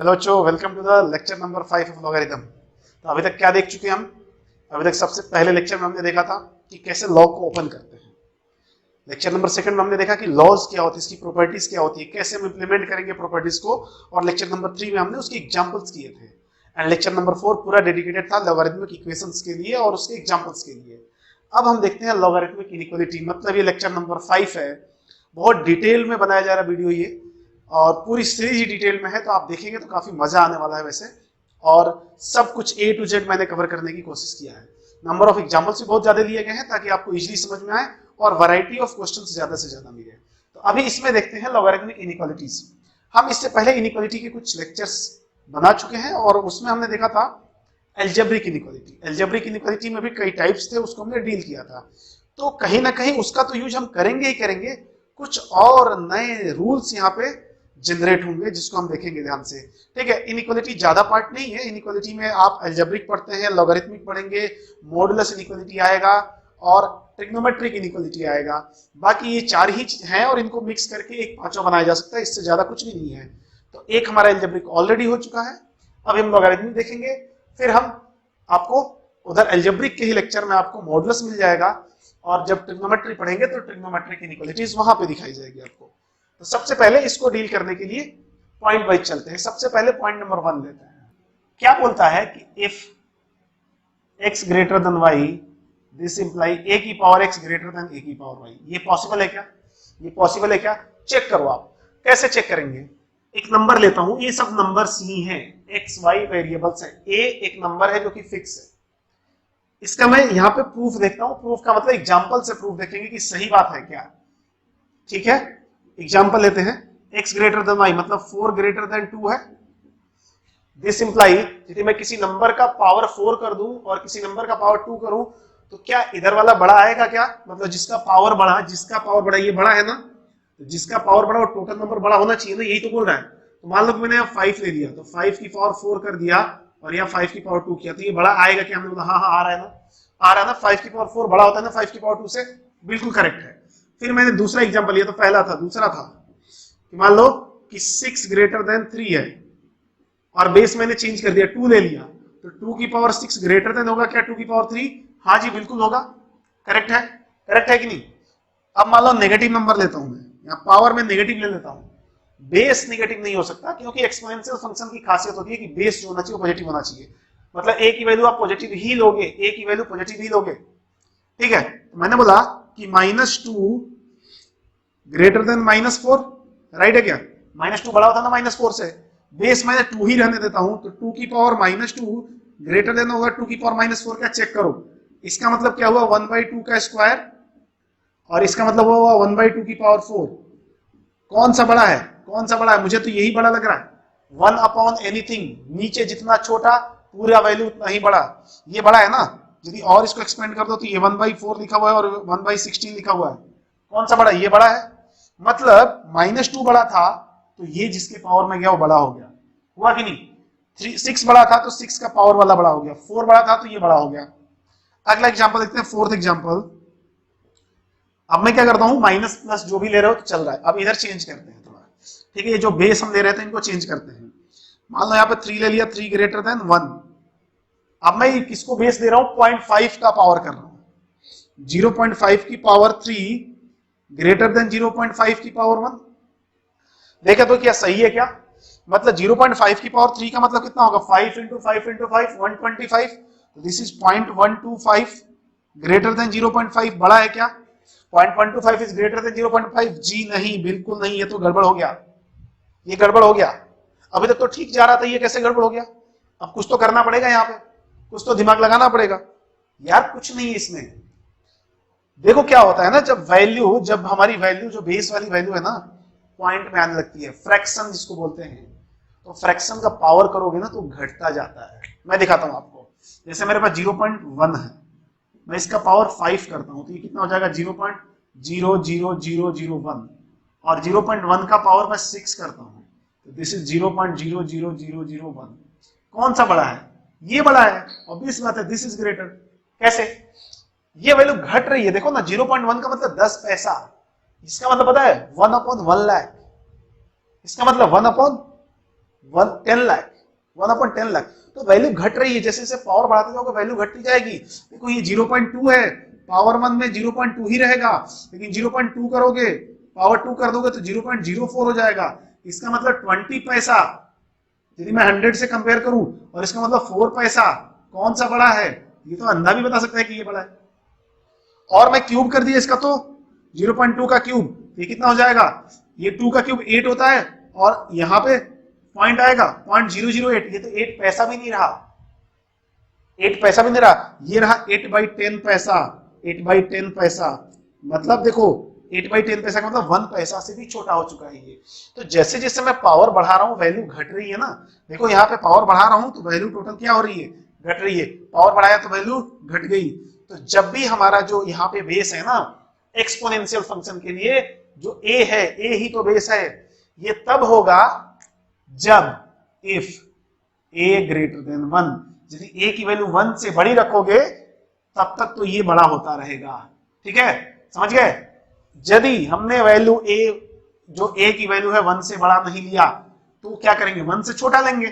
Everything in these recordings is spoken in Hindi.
हेलो बच्चों, welcome to the lecture number 5 of logarithm. तो अभी तक क्या देख चुके हैं हम? अभी तक सबसे पहले लेक्चर में हमने देखा था कि कैसे लॉ को ओपन करते हैं। लेक्चर नंबर 2 में हमने देखा कि लॉज क्या होती है, इसकी प्रॉपर्टीज क्या होती है, कैसे हम इंप्लीमेंट करेंगे प्रॉपर्टीज को। और लेक्चर नंबर 3 में हमने उसके एग्जांपल्स किए थे। एंड लेक्चर नंबर 4 पूरा डेडिकेटेड था लॉगरिथमिक इक्वेशंस के लिए और उसके एग्जांपल्स के लिए। अब हम देखते हैं लॉगरिथमिक इनइक्वालिटी, मतलब ये लेक्चर नंबर 5 है। बहुत डिटेल में बनाया जा रहा वीडियो ये, और पूरी सीरीज ही डिटेल में है, तो आप देखेंगे तो काफी मजा आने वाला है वैसे। और सब कुछ A to Z मैंने कवर करने की कोशिश किया है। नंबर ऑफ एग्जांपल्स भी बहुत ज्यादा लिए गए हैं ताकि आपको इजीली समझ में आए और वैरायटी ऑफ क्वेश्चंस ज्यादा से ज्यादा मिले। तो अभी इसमें देखते हैं लॉगरिथमिक इनइक्वालिटीज। हम इससे पहले इनइक्वालिटी के कुछ लेक्चर्स बना चुके हैं और उसमें हमने देखा था एल्जेब्रिक इनइक्वालिटी। एल्जेब्रिक इनइक्वालिटी में भी कई टाइप्स थे, उसको हमने डील किया था। तो कहीं ना कहीं उसका तो यूज हम करेंगे ही करेंगे, कुछ और नए रूल्स यहाँ पे जनरेट होंगे जिसको हम देखेंगे ध्यान से। ठीक है, इनइक्वालिटी ज्यादा पार्ट नहीं है। इनइक्वालिटी में आप अलजेब्रिक पढ़ते हैं, लॉगरिथमिक पढ़ेंगे, मॉडुलस इनइक्वालिटी आएगा और ट्रिग्नोमेट्रिक इनइक्वालिटी आएगा। बाकी ये 4 ही हैं और इनको मिक्स करके एक पांचवा बनाया जा सकता है, इससे ज्यादा कुछ भी नहीं है। तो एक हमारा अलजेब्रिक ऑलरेडी हो चुका है। अब हम लॉगरिथमिक देखेंगे, फिर हम आपको उधर अलजेब्रिक के ही लेक्चर में आपको मॉडुलस मिल जाएगा, और जब ट्रिग्नोमेट्री पढ़ेंगे तो ट्रिग्नोमेट्रिक इनइक्वालिटीज वहां पे दिखाई जाएगी आपको। तो सबसे पहले इसको डील करने के लिए पॉइंट वाइज चलते हैं। सबसे पहले पॉइंट नंबर 1 लेते हैं। क्या बोलता है कि if x greater than y, this imply a की power x greater than a की पावर y। ये पॉसिबल है क्या? ये पॉसिबल है क्या? चेक करो आप। कैसे चेक करेंगे? एक नंबर लेता हूं, ये सब नंबर्स ही हैं, x y वेरिएबल्स हैं। a एक नंबर है जो कि फिक्स है। इसका मैं यहां पे प्रूफ देखता हूं। प्रूफ का मतलब एग्जांपल से प्रूफ देखेंगे कि सही बात है क्या। ठीक है, एग्जाम्पल लेते हैं। x ग्रेटर देन y मतलब 4 ग्रेटर देन 2 है। दिस इंप्लाई, यदि मैं किसी नंबर का पावर 4 कर दूं और किसी नंबर का पावर 2 करूं तो क्या इधर वाला बड़ा आएगा क्या? मतलब जिसका पावर बढ़ा, ये बड़ा है ना, तो जिसका पावर बढ़ा वो टोटल नंबर बड़ा होना चाहिए ना, यही तो बोल रहा है। तो मान लो कि मैंने यहाँ 5 ले लिया, तो 5 की पावर 4 कर दिया और यहाँ 5 की पावर 2 किया, तो ये बड़ा आएगा क्या? हमने बोला हाँ हाँ आ रहा है ना, आ रहा है ना। 5 की पावर 4 बड़ा होता है ना 5 की पावर 2 से, बिल्कुल करेक्ट है। फिर मैंने दूसरा एग्जाम्पल लिया, तो पहला था, दूसरा था कि मान लो कि 6 ग्रेटर देन 3 है और बेस मैंने चेंज कर दिया, 2 ले लिया, तो 2 की पावर 6 ग्रेटर देन होगा क्या 2 की पावर 3? हाँ जी बिल्कुल होगा, करेक्ट है। करेक्ट है कि नहीं? अब मान लो नेगेटिव नंबर लेता हूं मैं, यहाँ पावर में नेगेटिव ले लेता हूं। बेस नेगेटिव नहीं हो सकता, क्योंकि एक्सपोनेंशियल फंक्शन की खासियत होती है कि बेस जो होना चाहिए वो पॉजिटिव होना चाहिए। मतलब a की वैल्यू आप पॉजिटिव ही लोगे, a की वैल्यू पॉजिटिव ही लोगे। ठीक है, तो मैंने बोला कि -2 ग्रेटर देन -4, राइट है क्या? -2 बड़ा होता है ना -4 से। बेस मैंने 2 ही रहने देता हूं, तो 2 की पावर -2 ग्रेटर देन होगा 2 की पावर -4 का। चेक करो, इसका मतलब क्या हुआ? 1/2 का स्क्वायर, और इसका मतलब हुआ 1/2 की पावर 4। कौन सा बड़ा है? कौन सा बड़ा है? मुझे तो यही बड़ा लग रहा है। 1 अपॉन एनीथिंग, नीचे जितना छोटा पूरा वैल्यू उतना ही बड़ा, ये बड़ा है ना। यदि और इसको एक्सपेंड कर दो तो ये 1/4 लिखा हुआ है और 1/16 लिखा हुआ है। कौन सा बड़ा है? ये बड़ा है। मतलब -2 बड़ा था तो ये जिसके पावर में गया वो बड़ा हो गया, हुआ कि नहीं? 6 बड़ा था तो 6 का पावर वाला बड़ा हो गया, 4 बड़ा था तो ये बड़ा हो गया। अगला एग्जांपल देखते हैं, 4th एग्जांपल। अब मैं क्या करता हूं, माइनस प्लस जो भी ले रहे हो तो चल रहा है। अब इधर चेंज करते हैं थोड़ा। ठीक है, ये जो बेस हम ले रहे थे इनको चेंज करते हैं। मान लो यहाँ पे 3 ले लिया, 3 ग्रेटर देन 1। अब मैं किसको बेस दे रहा हूं? 0.5 का पावर कर रहा हूं। 0.5 की पावर 3 ग्रेटर देन 0.5 की पावर 1। देखे तो क्या सही है क्या? मतलब 0.5 की पावर 3 का मतलब कितना होगा? 5 into 5 into 5 125। This is 0.125 greater than 0.5। बड़ा है क्या? 0.125 इज ग्रेटर देन 0.5? जी नहीं, बिल्कुल नहीं, ये तो गड़बड़ हो गया। ये गड़बड़ हो गया। अभी तक तो ठीक जा रहा था, ये कैसे गड़बड़ हो गया? अब कुछ तो करना पड़ेगा, यहाँ पे कुछ तो दिमाग लगाना पड़ेगा यार। कुछ नहीं है इसमें। देखो क्या होता है ना, जब हमारी वैल्यू जो बेस वाली वैल्यू है ना पॉइंट में आने लगती है, फ्रैक्शन जिसको बोलते हैं, तो फ्रैक्शन का पावर करोगे ना तो घटता जाता है। मैं दिखाता हूं आपको। जैसे मेरे पास 0.1 है, मैं इसका पावर 5 करता हूं तो ये कितना हो जाएगा? 0.00001। और 0.1 का पावर मैं 6 करता हूं तो दिस इज 0.00001। कौन सा बड़ा है? ये बड़ा है, ऑब्वियस बात है, दिस इज ग्रेटर। कैसे? ये वैल्यू घट रही है, देखो ना। 0.1 का मतलब 10 पैसा, इसका मतलब पता है 1/1 लाख। इसका मतलब 1/1 10 लाख, 1/10 लाख। तो वैल्यू घट रही है, जैसे जैसे पावर बढ़ाते जाओगे वैल्यू घटती जाएगी। देखो ये 0.2 है, पावर 1 में 0.2 ही रहेगा, लेकिन 0.2 करोगे पावर 2 कर दोगे तो 0.04 हो जाएगा। इसका मतलब 20 पैसा यदि मैं 100 से कंपेयर करूं, और इसका मतलब 4 पैसा, कौन सा बड़ा है? ये तो अंधा भी बता सकता है कि ये बड़ा है। और मैं क्यूब कर दिया इसका, तो 0.2 का क्यूब ये कितना हो जाएगा? ये 2 का क्यूब 8 होता है, और यहाँ पे पॉइंट आएगा 0.008, ये तो 8 पैसा भी नहीं रहा, 8 पैसा भी नहीं रहा, ये रहा 8/10 पैसा, 8/10 पैसा। मतलब देखो 8/10 पैसा का मतलब 1 पैसा से भी छोटा हो चुका है ये। तो जैसे जैसे मैं पावर बढ़ा रहा हूं वैल्यू घट रही है ना। देखो यहाँ पे पावर बढ़ा रहा हूं तो वैल्यू टोटल क्या हो रही है? घट रही है। पावर बढ़ाया तो वैल्यू घट गई। तो जब भी हमारा जो यहाँ पे बेस है ना एक्सपोनेंशियल फंक्शन के लिए, जो a है, a ही तो बेस है, ये तब होगा जब इफ a ग्रेटर देन 1, यदि a की वैल्यू 1 से बड़ी रखोगे तब तक तो ये बड़ा होता रहेगा। ठीक है, समझ गए? यदि हमने वैल्यू a, जो a की वैल्यू है 1 से बड़ा नहीं लिया तो क्या करेंगे? 1 से छोटा लेंगे।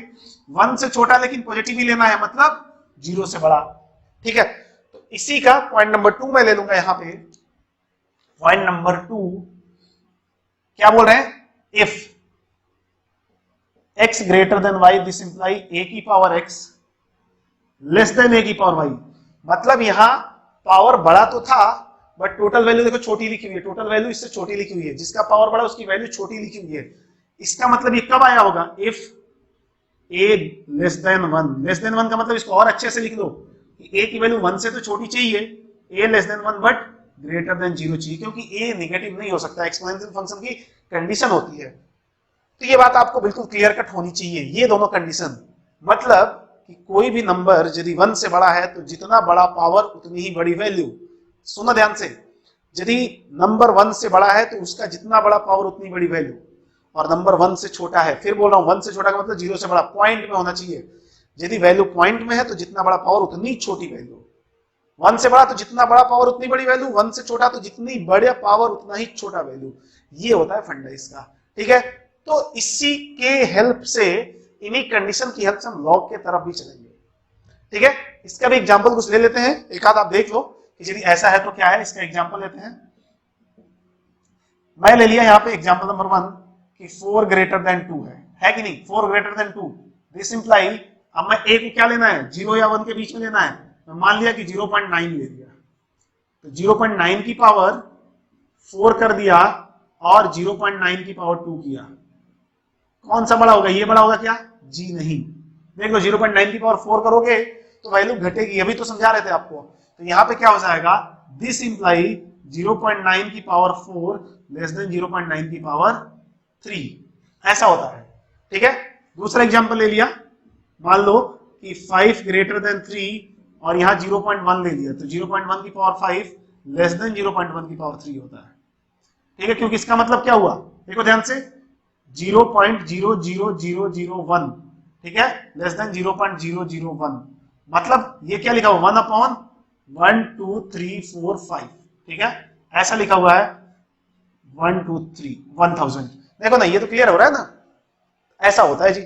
1 से छोटा लेकिन पॉजिटिव ही लेना है, मतलब 0 से बड़ा। ठीक है, तो इसी का पॉइंट नंबर 2 मैं ले लूंगा यहाँ पे। पॉइंट नंबर 2 क्या बोल रहे हैं? If x greater than y, this imply a की power x less than a की पावर y। मतलब यहां पावर बड़ा तो था बट टोटल वैल्यू देखो छोटी लिखी हुई है, टोटल वैल्यू इससे छोटी लिखी हुई है, जिसका पावर बड़ा उसकी वैल्यू छोटी लिखी हुई है। इसका मतलब ये कब आया होगा? If a less than 1, less than 1 का मतलब इसको और अच्छे से लिख लो, a की वैल्यू 1 से तो छोटी चाहिए, a less than 1 but greater than 0 चाहिए, क्योंकि a नेगेटिव नहीं हो सकता, एक्सपोनेंशियल फंक्शन की कंडीशन होती है। तो ये बात आपको बिल्कुल क्लियर कट होनी चाहिए, ये दोनों कंडीशन। मतलब कि कोई भी नंबर यदि 1 से बड़ा है तो जितना बड़ा पावर उतनी ही बड़ी वैल्यू। सुनो ध्यान से, यदि नंबर 1 से बड़ा है तो उसका जितना बड़ा पावर उतनी बड़ी वैल्यू, और नंबर 1 से छोटा है, फिर बोल रहा हूं 1 से छोटा का मतलब 0 से बड़ा, पॉइंट में होना चाहिए। यदि वैल्यू पॉइंट में है तो जितना बड़ा पावर उतनी छोटी वैल्यू। 1 से बड़ा तो जितना बड़ा पावर उतनी बड़ी वैल्यू, 1 से छोटा तो जितनी बड़ा पावर उतना ही छोटा वैल्यू। ये होता है फंडा इसका। ठीक है, तो इसी के हेल्प से, इन्हीं कंडीशन की हेल्प से हम लॉग के तरफ भी चलेंगे। ठीक है, इसका भी एग्जांपल कुछ ले लेते हैं, एक आध आप देख लो कि यदि ऐसा है तो क्या है। इसका एग्जांपल लेते हैं। मैं ले लिया यहाँ पे एग्जांपल नंबर 1 कि 4 ग्रेटर देन 2 है कि नहीं? 4 ग्रेटर देन 2, दिस इंप्लाई, अब मैं a को क्या लेना है? 0 या 1 के बीच में लेना है। तो मान लिया कि 0.9 ले लिया, तो 0.9 की पावर 4 कर दिया और 0.9 की पावर 2 किया। कौन सा बड़ा होगा? ये बड़ा होगा क्या? जी नहीं। देख लो 0.9 की पावर 4 करोगे तो वैल्यू घटेगी, अभी तो समझा रहे थे आपको। तो यहाँ पे क्या हो जाएगा? दिस इंप्लाई 0.9 की पावर 4 लेस देन 0.9 की पावर 3, ऐसा होता है। ठीक है, दूसरा एग्जांपल ले लिया, मान लो कि 5 ग्रेटर देन 3 और यहाँ 0.1 ले लिया, तो 0.1 की पावर 5 लेस देन 0.1 की पावर 3 होता है। ठीक है, क्योंकि इसका मतलब क्या हुआ? देखो ध्यान से, 0.00001, ठीक है, लेस देन 0.001, मतलब ये क्या लिखा हुआ? 1/1 2 3 4 5, ठीक है, ऐसा लिखा हुआ है 1 2 3 1000। देखो ना, ये तो क्लियर हो रहा है ना, ऐसा होता है जी।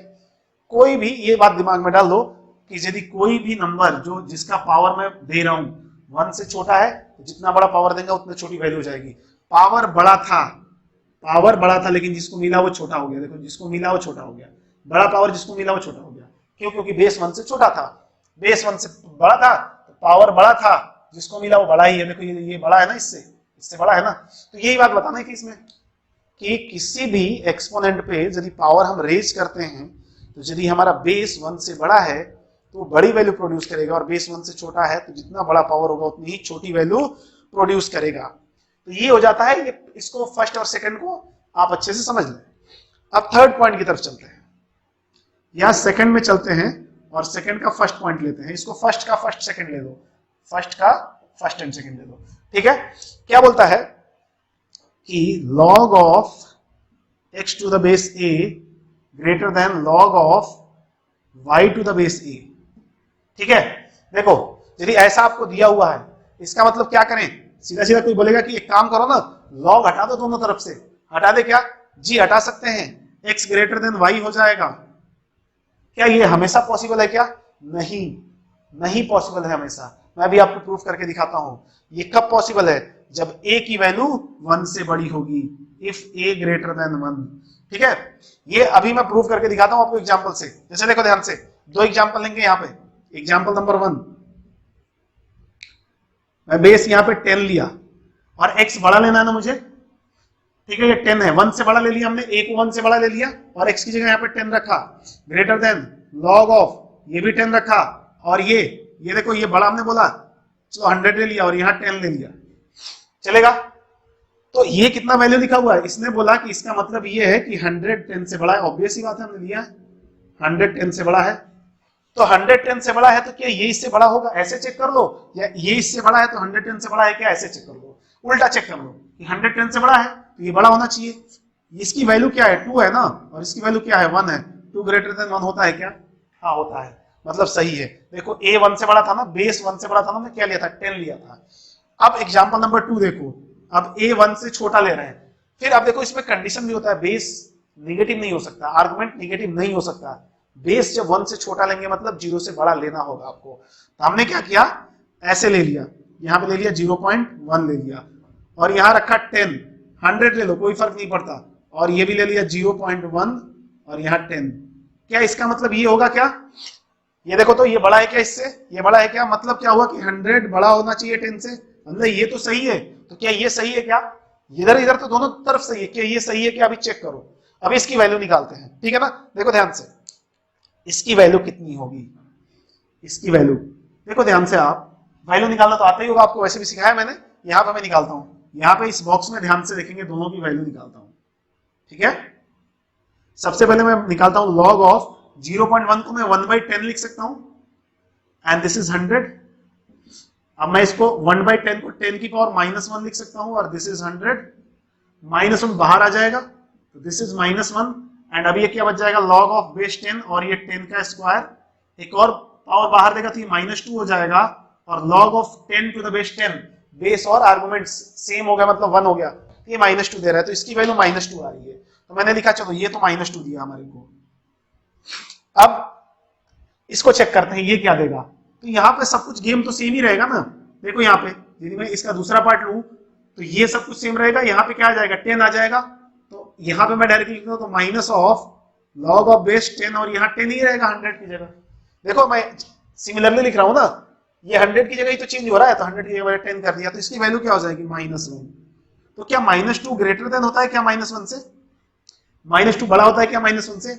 कोई भी, ये बात दिमाग में डाल दो कि यदि कोई भी नंबर जो जिसका पावर मैं दे रहा हूं 1 से छोटा है, तो जितना बड़ा पावर देंगे उतनी छोटी वैल्यू हो जाएगी। पावर बड़ा था लेकिन जिसको मिला वो छोटा हो गया। देखो, जिसको मिला वो छोटा हो गया, बड़ा पावर जिसको मिला वो छोटा हो गया। क्यों? क्योंकि बेस 1 से छोटा था, बेस 1 से बड़ा था तो पावर बड़ा था, जिसको मिला वो बड़ा ही है। देखो ये बड़ा है ना, इससे बड़ा है ना। तो यही बात बताना है कि इसमें कि किसी भी एक्सपोनेंट पे यदि पावर हम रेज करते हैं तो यदि हमारा बेस 1 से बड़ा है तो बड़ी वैल्यू प्रोड्यूस करेगा, और बेस 1 से छोटा है तो जितना बड़ा पावर होगा उतनी ही छोटी वैल्यू प्रोड्यूस करेगा। तो ये हो जाता है। ये इसको फर्स्ट और सेकंड को आप अच्छे से समझ लें। अब थर्ड पॉइंट की तरफ चलते हैं। यहां सेकंड में चलते हैं और सेकंड का फर्स्ट पॉइंट लेते हैं। इसको फर्स्ट का फर्स्ट सेकंड ले लो, फर्स्ट का फर्स्ट एंड सेकंड ले लो। ठीक है, क्या बोलता है कि log of x to the base a greater than log of y to the base a। ठीक है, देखो यदि ऐसा आपको दिया हुआ है, इसका मतलब क्या करें? सीधा सीधा कोई बोलेगा कि एक काम करो ना, log हटा दो दोनों तरफ से। हटा दे क्या? जी हटा सकते हैं, x ग्रेटर देन y हो जाएगा, क्या ये हमेशा पॉसिबल है क्या? नहीं, नहीं पॉसिबल है हमेशा। मैं भी आपको प्रूफ करके दिखाता हूं। ये कब पॉसिबल है? जब a की वैल्यू 1 से बड़ी होगी, इफ a ग्रेटर देन 1। ठीक है, ये अभी मैं प्रूफ करके दिखाता हूं आपको एग्जांपल से। जैसे देखो ध्यान से, दो एग्जांपल लेंगे यहाँ पे। एग्जांपल नंबर 1, मैं बेस यहाँ पे 10 लिया और x बड़ा लेना है ना मुझे। ठीक है, ये 10 है, 1 से बड़ा ले लिया हमने, a को 1 से बड़ा ले लिया और x की जगह यहाँ पे 10 रखा, ग्रेटर देन log ऑफ, ये भी 10 रखा, और ये देखो ये बड़ा हमने बोला, चलो 100 ले लिया और यहाँ 10 ले लिया, चलेगा? तो ये कितना वैल्यू लिखा हुआ है? इसने बोला कि इसका मतलब ये है कि 100 10 से बड़ा है। ऑब्वियस ही बात है, हमने लिया 100 10 से बड़ा है, तो 100 10 से बड़ा है तो क्या ये इससे बड़ा होगा? ऐसे चेक कर लो, या ये इससे बड़ा है तो 100 10 से बड़ा है क्या? ऐसे चेक कर लो, उल्टा चेक कर लो कि 100 10 से बड़ा है तो ये बड़ा होना चाहिए। इसकी वैल्यू क्या है? 2 है ना, और इसकी वैल्यू क्या है? 1 है। 2 ग्रेटर देन 1 होता है क्या? हाँ होता है, मतलब सही है। देखो a 1 से बड़ा था ना, बेस 1 से बड़ा था ना, हमने क्या लिया था? 10 लिया था। अब एग्जांपल नंबर 2 देखो, अब a 1 से छोटा ले रहे हैं। फिर अब देखो इसमें कंडीशन भी होता है, बेस निगेटिव नहीं हो सकता, आर्गुमेंट निगेटिव नहीं हो सकता। बेस जब 1 से छोटा लेंगे मतलब 0 से बड़ा लेना होगा आपको। तो हमने क्या किया, ऐसे ले लिया, यहाँ पे ले लिया 0.1 ले लिया, और यहाँ रखा 10, 100 ले लो कोई फर्क नहीं पड़ता, और ये भी ले लिया 0.1 और यहाँ 10। क्या इसका मतलब ये होगा क्या? ये देखो तो ये बड़ा है क्या इससे? ये बड़ा है क्या? मतलब क्या हुआ कि 100 बड़ा होना चाहिए 10 से। मतलब ये तो सही है, तो क्या ये सही है क्या? इधर इधर तो दोनों तरफ सही है, क्या ये सही है क्या? अभी चेक करो, अभी इसकी वैल्यू निकालते हैं, ठीक है ना? देखो ध्यान से, इसकी वैल्यू कितनी होगी? इसकी वैल्यू देखो ध्यान से, आप वैल्यू निकालना तो आता ही होगा आपको, वैसे भी सिखाया मैंने। यहाँ पे मैं निकालता हूँ, यहाँ पे इस बॉक्स में ध्यान से देखेंगे, दोनों की वैल्यू निकालता हूँ, ठीक है? सबसे पहले मैं निकालता हूँ लॉग ऑफ 0.1 को मैं 1/10 लिख सकता हूँ, एंड दिस इज 100। अब मैं इसको 1/10 को 10 की पावर -1 लिख सकता हूँ, और दिस इज 100। -1 बाहर आ जाएगा तो दिस इज -1, एंड अभी ये क्या बच जाएगा? लॉग ऑफ बेस 10 और ये 10 का स्क्वायर, एक और पावर बाहर देगा तो ये -2 हो जाएगा, और log of 10 to the base 10, base और आर्गुमेंट सेम हो गया मतलब 1 हो गया, तो ये -2 दे रहा है, तो इसकी वैल्यू -2 आ रही है। तो मैंने लिखा चलो ये तो -2 दिया हमारे को। अब इसको चेक करते हैं ये क्या देगा। तो यहाँ पे सब कुछ गेम तो सेम ही रहेगा ना। देखो यहाँ पे यदि मैं इसका दूसरा पार्ट लूं तो ये सब कुछ सेम रहेगा, यहाँ पे क्या आ जाएगा? 10 आ जाएगा, तो यहाँ पे मैं डायरेक्टली लिख दूं तो minus of log of base 10, और यहाँ 10 ही रहेगा 100 की जगह। देखो मैं सिमिलरली लिख रहा हूँ ना, ये 100 की जगह ही तो चेंज हो रहा है, तो 100 की जगह मैंने 10 कर दिया, तो इसकी वैल्यू क्या हो जाएगी? -1। तो क्या -2 ग्रेटर देन होता है क्या -1 से? -2 बड़ा होता है क्या -1 से?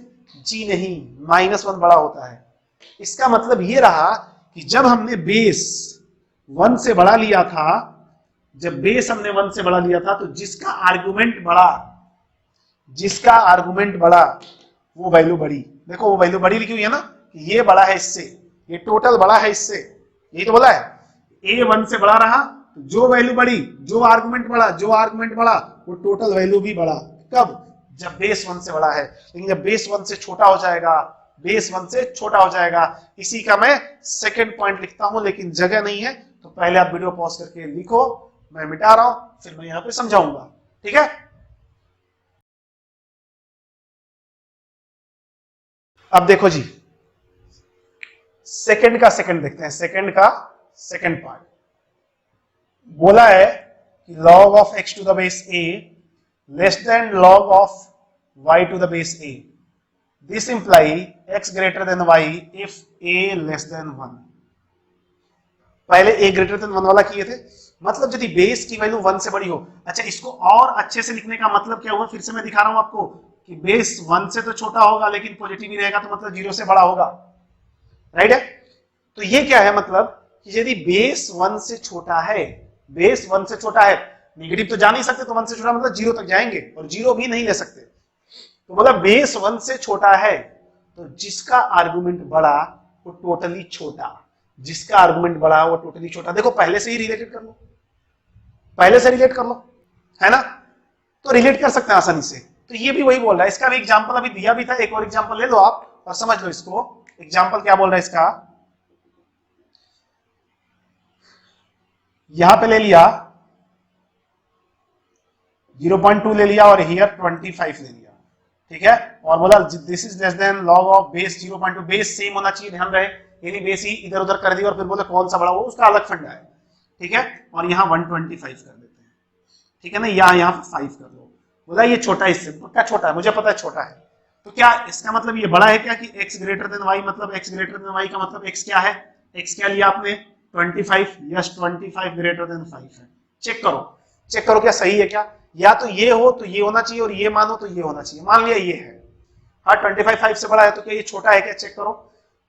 जी नहीं, -1 बड़ा होता है। इसका मतलब ये रहा कि जब हमने बेस 1 से बड़ा लिया था, जब बेस हमने 1 से बड़ा लिया था, तो जिसका आर्गुमेंट बड़ा वो वैल्यू बड़ी। देखो वो वैल्यू बड़ी लिखी हुई है ना, कि ये बड़ा है इससे, ये टोटल बड़ा है इससे, यही तो बोला है। a 1 से बड़ा रहा तो जो वैल्यू बड़ी, जो आर्गुमेंट बड़ा वो टोटल वैल्यू भी बड़ा। कब? जब बेस 1 से बड़ा है। लेकिन जब बेस 1 से छोटा हो जाएगा, इसी का मैं सेकंड पॉइंट लिखता हूं, लेकिन जगह नहीं है, तो पहले आप वीडियो पॉज करके लिखो, मैं मिटा रहा हूं, फिर मैं यहां पे समझाऊंगा, ठीक है? अब देखो जी, सेकंड का सेकंड देखते हैं। सेकंड का सेकंड पार्ट बोला है कि log of x to the base a less than log of y to the base a. This imply x greater than y if a less than 1. पहले a greater than 1 वाला किए थे, मतलब यदि बेस की वैल्यू 1 से बड़ी हो। अच्छा, इसको और अच्छे से लिखने का मतलब क्या हुआ? फिर से मैं दिखा रहा हूं आपको कि बेस 1 से तो छोटा होगा लेकिन पॉजिटिव ही रहेगा, तो मतलब 0 से बड़ा होगा, राइट है? तो ये क्या है? मतलब कि यदि बेस 1 से छोटा है, बेस 1 से छोटा है, नेगेटिव तो जा नहीं सकते, तो 1 से छोटा मतलब 0 तक जाएंगे, और 0 भी नहीं ले सकते, तो मतलब बेस 1 से छोटा है, तो जिसका आर्गुमेंट बड़ा वो टोटली छोटा, जिसका आर्गुमेंट बड़ा वो टोटली छोटा। देखो पहले से ही रिलेटेड कर लो, पहले से रिलेट कर लो, है ना? तो रिलेट कर सकते हैं आसानी से। तो ये भी वही बोल रहा है, इसका भी एग्जांपल अभी दिया भी था, एक और एग्जांपल ले लो आप और समझ लो इसको। एग्जांपल क्या बोल रहा है इसका? यहां पे ले लिया 0.2 ले लिया और हियर 25 ले लिया, ठीक है, और बोला this is less than log of base 0.2, base same होना चाहिए, ध्यान रहे, यानी बेस ही इधर उधर कर दिया और फिर बोले कौन सा बड़ा, वो उसका अलग फंडा है, ठीक है, और यहाँ 125 कर देते हैं, ठीक है ना, यहाँ 5 कर लो, बोला ये छोटा है इससे, क्या छोटा है, मुझे पता है छोटा है, तो क्या इसका मतलब ये बड़ा है क्या कि x ग्रेटर देन y, मतलब x ग्रेटर देन y का मतलब x क्या है, x क्या लिया आपने 25, यस 25 ग्रेटर देन 5 है, चेक करो क्या सही है क्या, या तो ये हो तो ये होना चाहिए और ये मानो तो ये होना चाहिए, मान लिया ये है, हाँ 25 5 से बड़ा है, तो क्या ये छोटा है क्या, चेक करो,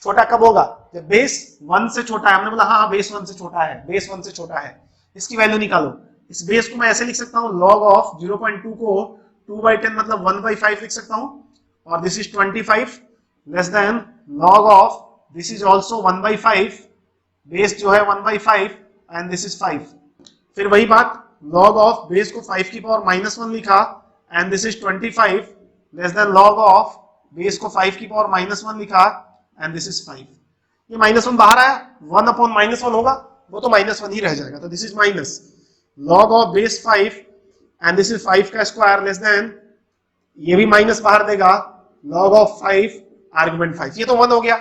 छोटा कब होगा जब बेस 1 से छोटा है, हमने बोला हाँ बेस 1 से छोटा है, बेस 1 से छोटा है, इसकी वैल्यू निकालो, इस बेस को मैं ऐसे लिख सकता हूँ log ऑफ 0.2 को 2/10 मतलब 1/5 लिख सकता हूँ, और this is 25 less than log of this is also 1/5, base जो है 1/5 एंड दिस इज 5, फिर वही बात log ऑफ बेस को 5 की पावर -1 लिखा and this is 25 less than log of base को 5 की पावर -1 लिखा एंड दिस इज 5, ये -1 बाहर आया, 1/-1 होगा, वो तो -1 ही रह जाएगा, तो this is minus log of base 5 and this is 5 का स्क्वायर लेस देन, ये भी माइनस बाहर देगा log ऑफ 5 आर्गुमेंट 5, ये तो 1 हो गया,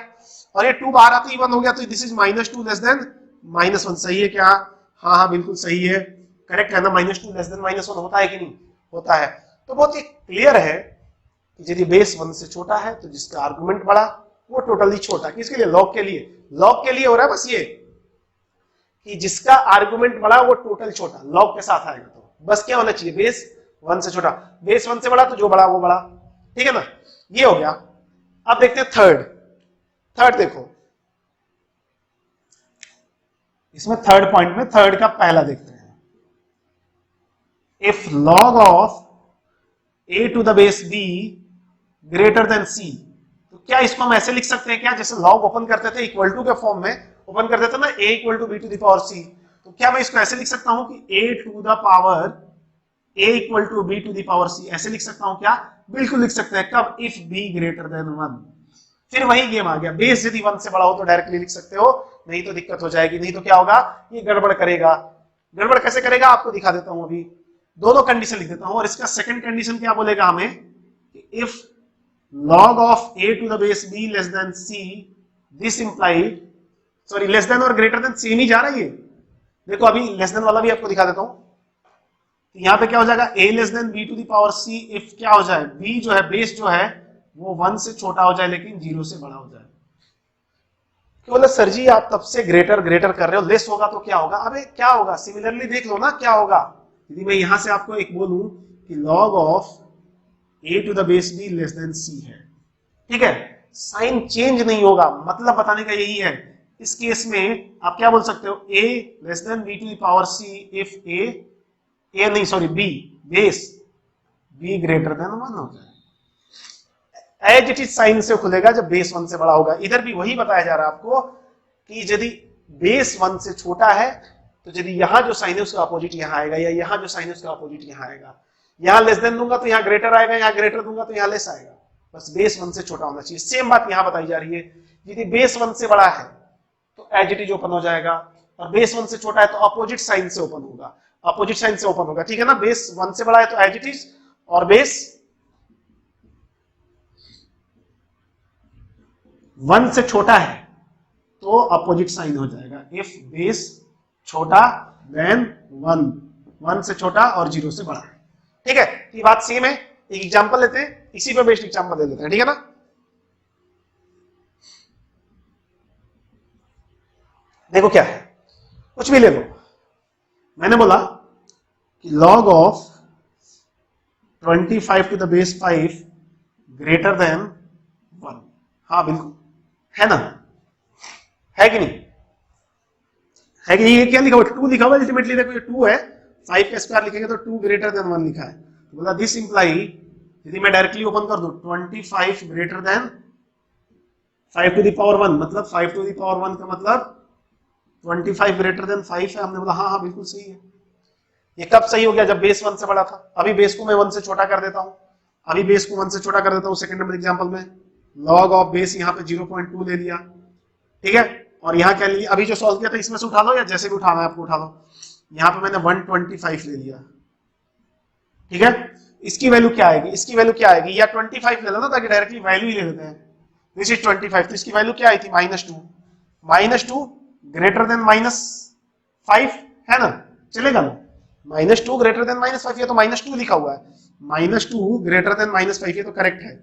और ये 2 बाहर आते ही 1 हो गया, तो दिस इज -2 लेस देन -1, सही है क्या, हाँ बिल्कुल सही है, करेक्ट है ना, -2 लेस देन -1 होता है कि नहीं, होता है, तो बहुत ही क्लियर है कि यदि बेस 1 से छोटा है तो जिसका आर्गुमेंट बड़ा वो टोटली छोटा, किसके लिए, लॉग के लिए हो रहा है बस ये कि जिसका आर्गुमेंट बड़ा वो टोटल छोटा, लॉग के साथ आएगा, तो बस क्या होना चाहिए, बेस 1 से छोटा, बेस 1 से बड़ा तो जो बड़ा वो बड़ा, ठीक है ना, ये हो गया। अब देखते हैं थर्ड देखो, इसमें थर्ड पॉइंट में थर्ड का पहला देखते हैं, if log of a to the base b greater than c, तो क्या इसको हम ऐसे लिख सकते हैं क्या, जैसे log ओपन करते थे इक्वल टू के फॉर्म में ओपन कर देते ना, a equal to b to the power c, तो क्या मैं इसको ऐसे लिख सकता हूं कि a to the power a equal to b to the power c, ऐसे लिख सकता हूं क्या, बिल्कुल लिख सकते हैं, कब, इफ b ग्रेटर देन 1, फिर वही गेम आ गया, बेस यदि 1 से बड़ा हो तो डायरेक्टली लिख सकते हो, नहीं तो दिक्कत हो जाएगी, नहीं तो क्या होगा, ये गड़बड़ करेगा, गड़बड़ कैसे करेगा आपको दिखा देता हूं, अभी दोनों कंडीशन लिख देता हूं, और इसका सेकंड कंडीशन क्या बोलेगा हमें, if log of a to the base b less than c, this implied, sorry less than और ग्रेटर देन सेम ही जा रहा है ये, देखो अभी लेस देन वाला भी आपको दिखा देता हूं, तो यहां पे क्या हो जाएगा, a less than b to the power c, if क्या हो जाए, b जो है बेस जो है वो 1 से छोटा हो जाए लेकिन 0 से बड़ा हो जाए, क्यों बोले सर जी आप तब से ग्रेटर कर रहे हो, लेस होगा तो क्या होगा, अबे क्या होगा, सिमिलरली देख लो ना क्या होगा, यदि मैं यहां से आपको एक बोलूं कि log of a to the base b less than c है, ठीक है, साइन चेंज नहीं होगा, मतलब बताने का यही है, इस केस में आप क्या बोल सकते हो, a less than b to the power c, if a नहीं sorry b base b greater than 1 हो जाए, एज इट इज साइन से खुलेगा जब बेस 1 से बड़ा होगा, इधर भी वही बताया जा रहा है आपको कि यदि बेस 1 से छोटा है तो यदि यहां जो साइन है उसका अपोजिट यहां आएगा, या यहां जो साइन है उसका अपोजिट यहां आएगा, यहां लेस देन दूंगा तो यहां ग्रेटर आएगा, यहां ग्रेटर दूंगा तो यहां लेस आएगा, बस बेस 1 से छोटा होना चाहिए, सेम बात यहां बताई जा रही है, यदि बेस 1 से बड़ा है तो एज इट इज ओपन हो जाएगा, और बेस 1 से छोटा है तो अपोजिट साइन से ओपन होगा, अपोजिट साइन से ओपन होगा, ठीक है ना, बेस 1 से बड़ा है तो एज इट इज, और बेस 1 से छोटा है तो अपोजिट साइन हो जाएगा, इफ बेस छोटा देन 1 से छोटा और 0 से बड़ा, ठीक है, ये बात सेम है, एक एग्जांपल लेते हैं, इसी पे बेस्ड एग्जांपल ले लेते हैं, ठीक है ना, देखो क्या है, कुछ भी ले लो, मैंने बोला कि log of 25 to the base 5 greater than 1, हाँ बिल्कुल है ना, है कि नहीं, है कि ये क्या लिखा हुआ, 2 लिखा हुआ, अल्टीमेटली देखो ये 2 है, 5 का स्क्वायर लिखेंगे तो 2 ग्रेटर देन 1 लिखा है, तो बोला दिस इंप्लाई, यदि मैं डायरेक्टली ओपन कर दूं 25 greater than 5 to the power 1, मतलब 5 टू द पावर 1 का मतलब 25 ग्रेटर देन 5 है, हमने बोला हाँ बिल्कुल सही है, ये कब सही हो गया, जब बेस 1 से बड़ा था, अभी बेस को मैं 1 से छोटा कर देता हूं, अभी बेस को 1 से छोटा कर देता हूं, सेकंड नंबर एग्जांपल में log ऑफ बेस यहाँ पे 0.2 ले लिया, ठीक है, और यहाँ क्या लिया, अभी जो सॉल्व किया था इसमें से उठा लो या जैसे भी उठाना है आपको उठा लो, यहाँ पे मैंने 125 ले लिया, ठीक है, इसकी वैल्यू क्या आएगी, इसकी वैल्यू क्या आएगी, या 25 ले लो ना ताकि डायरेक्टली वैल्यू ही ले लेते हैं। दिस इज 25, तो इसकी वैल्यू क्या आई थी -2, -2 ग्रेटर देन -5 है ना, चलेगा ना, -2 ग्रेटर देन -5, ये तो -2 लिखा हुआ है, -2 ग्रेटर देन -5, ये तो करेक्ट है,